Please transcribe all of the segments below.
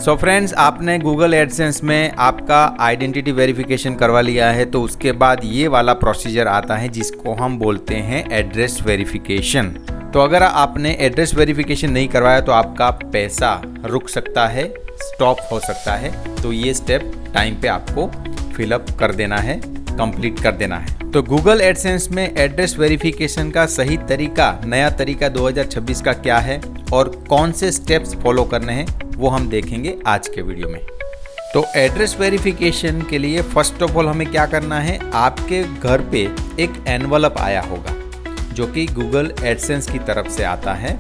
So friends, आपने Google AdSense में आपका आइडेंटिटी वेरिफिकेशन करवा लिया है, तो उसके बाद ये वाला प्रोसीजर आता है जिसको हम बोलते हैं एड्रेस वेरिफिकेशन। तो अगर आपने एड्रेस वेरिफिकेशन नहीं करवाया तो आपका पैसा रुक सकता है, स्टॉप हो सकता है। तो ये स्टेप टाइम पे आपको फिलअप कर देना है, कंप्लीट कर देना है। तो गूगल एडसेंस में एड्रेस वेरिफिकेशन का सही तरीका, नया तरीका 2026 का क्या है और कौन से स्टेप्स फॉलो करने हैं वो हम देखेंगे आज के वीडियो में। तो एड्रेस वेरिफिकेशन के लिए फर्स्ट ऑफ ऑल हमें क्या करना है, आपके घर पे एक एनवलप आया होगा जो कि गूगल एडसेंस की तरफ से आता है।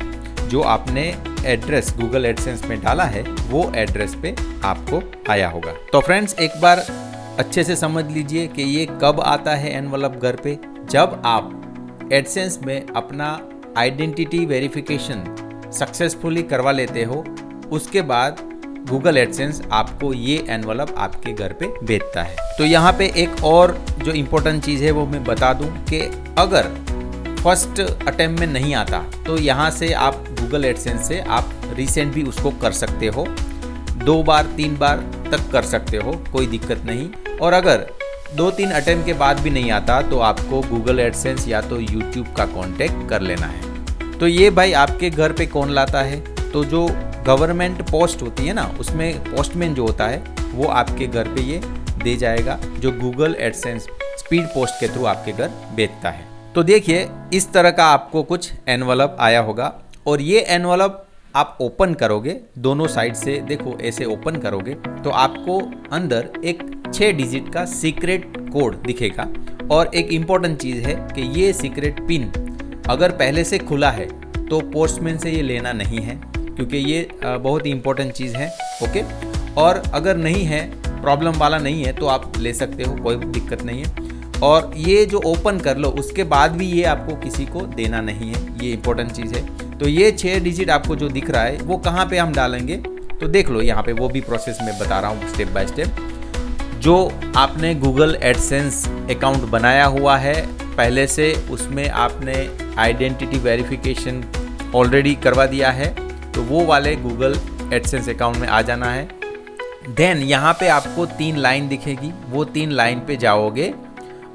जो आपने एड्रेस गूगल एडसेंस में डाला है वो एड्रेस पे आपको आया होगा। तो फ्रेंड्स, एक बार अच्छे से समझ लीजिए कि ये कब आता है एनवलप घर पे। जब आप एडसेंस में अपना आइडेंटिटी वेरिफिकेशन सक्सेसफुली करवा लेते हो, उसके बाद गूगल एडसेंस आपको ये एनवलप आपके घर पे भेजता है। तो यहाँ पे एक और जो इम्पोर्टेंट चीज़ है वो मैं बता दूँ कि अगर फर्स्ट अटेम्प्ट में नहीं आता तो यहाँ से आप गूगल एडसेंस से आप रीसेंट भी उसको कर सकते हो, 2 बार 3 बार तक कर सकते हो, कोई दिक्कत नहीं। और अगर 2-3 अटेम्प्ट के बाद भी नहीं आता तो आपको गूगल एडसेंस या तो यूट्यूब का कांटेक्ट कर लेना है। तो ये भाई आपके घर पे कौन लाता है, तो जो गवर्नमेंट पोस्ट होती है ना, उसमें पोस्टमैन जो होता है वो आपके घर पे ये दे जाएगा, जो गूगल एडसेंस स्पीड पोस्ट के थ्रू आपके घर भेजता है। तो देखिए, इस तरह का आपको कुछ एनवलप आया होगा और ये एनवलप आप ओपन करोगे, दोनों साइड से देखो ऐसे ओपन करोगे तो आपको अंदर एक 6 डिजिट का सीक्रेट कोड दिखेगा। और एक इम्पॉर्टेंट चीज़ है कि ये सीक्रेट पिन अगर पहले से खुला है तो पोस्टमैन से ये लेना नहीं है, क्योंकि ये बहुत ही इम्पोर्टेंट चीज़ है। ओके, और अगर नहीं है, प्रॉब्लम वाला नहीं है, तो आप ले सकते हो, कोई दिक्कत नहीं है। और ये जो ओपन कर लो उसके बाद भी ये आपको किसी को देना नहीं है, ये इम्पोर्टेंट चीज़ है। तो ये 6 डिजिट आपको जो दिख रहा है वो कहाँ पे हम डालेंगे, तो देख लो यहाँ पे, वो भी प्रोसेस में बता रहा हूँ स्टेप बाय स्टेप। जो आपने गूगल एडसेंस अकाउंट बनाया हुआ है पहले से, उसमें आपने आइडेंटिटी वेरिफिकेशन ऑलरेडी करवा दिया है, तो वो वाले गूगल एडसेंस अकाउंट में आ जाना है। देन यहाँ पे आपको 3 लाइन दिखेगी, वो 3 लाइन पे जाओगे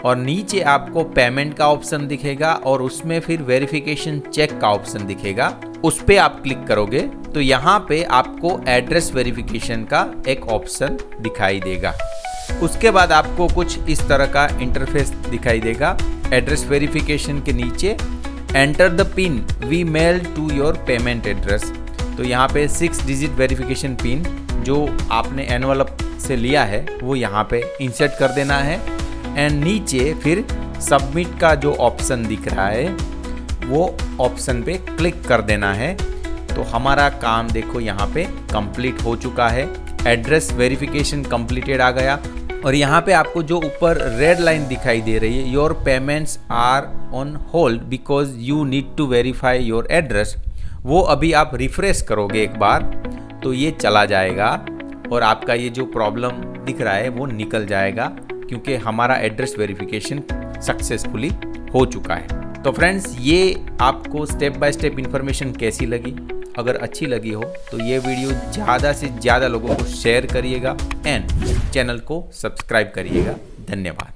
और नीचे आपको पेमेंट का ऑप्शन दिखेगा और उसमें फिर वेरिफिकेशन चेक का ऑप्शन दिखेगा, उस पर आप क्लिक करोगे तो यहाँ पे आपको एड्रेस वेरिफिकेशन का एक ऑप्शन दिखाई देगा। उसके बाद आपको कुछ इस तरह का इंटरफेस दिखाई देगा। एड्रेस वेरिफिकेशन के नीचे enter the pin we mail to your payment address, तो यहाँ पे 6 डिजिट वेरिफिकेशन पिन जो आपने एनवलप से लिया है वो यहाँ पे इंसर्ट कर देना है। एंड नीचे फिर सबमिट का जो ऑप्शन दिख रहा है वो ऑप्शन पे क्लिक कर देना है। तो हमारा काम देखो यहाँ पे कंप्लीट हो चुका है, एड्रेस वेरिफिकेशन कंप्लीटेड आ गया। और यहाँ पे आपको जो ऊपर रेड लाइन दिखाई दे रही है, your payments are on hold because you need to verify your address, वो अभी आप रिफ्रेश करोगे एक बार तो ये चला जाएगा और आपका ये जो प्रॉब्लम दिख रहा है वो निकल जाएगा, क्योंकि हमारा एड्रेस वेरिफिकेशन सक्सेसफुली हो चुका है। तो फ्रेंड्स, ये आपको स्टेप बाय स्टेप इन्फॉर्मेशन कैसी लगी? अगर अच्छी लगी हो तो ये वीडियो ज़्यादा से ज़्यादा लोगों को शेयर करिएगा एंड चैनल को सब्सक्राइब करिएगा। धन्यवाद।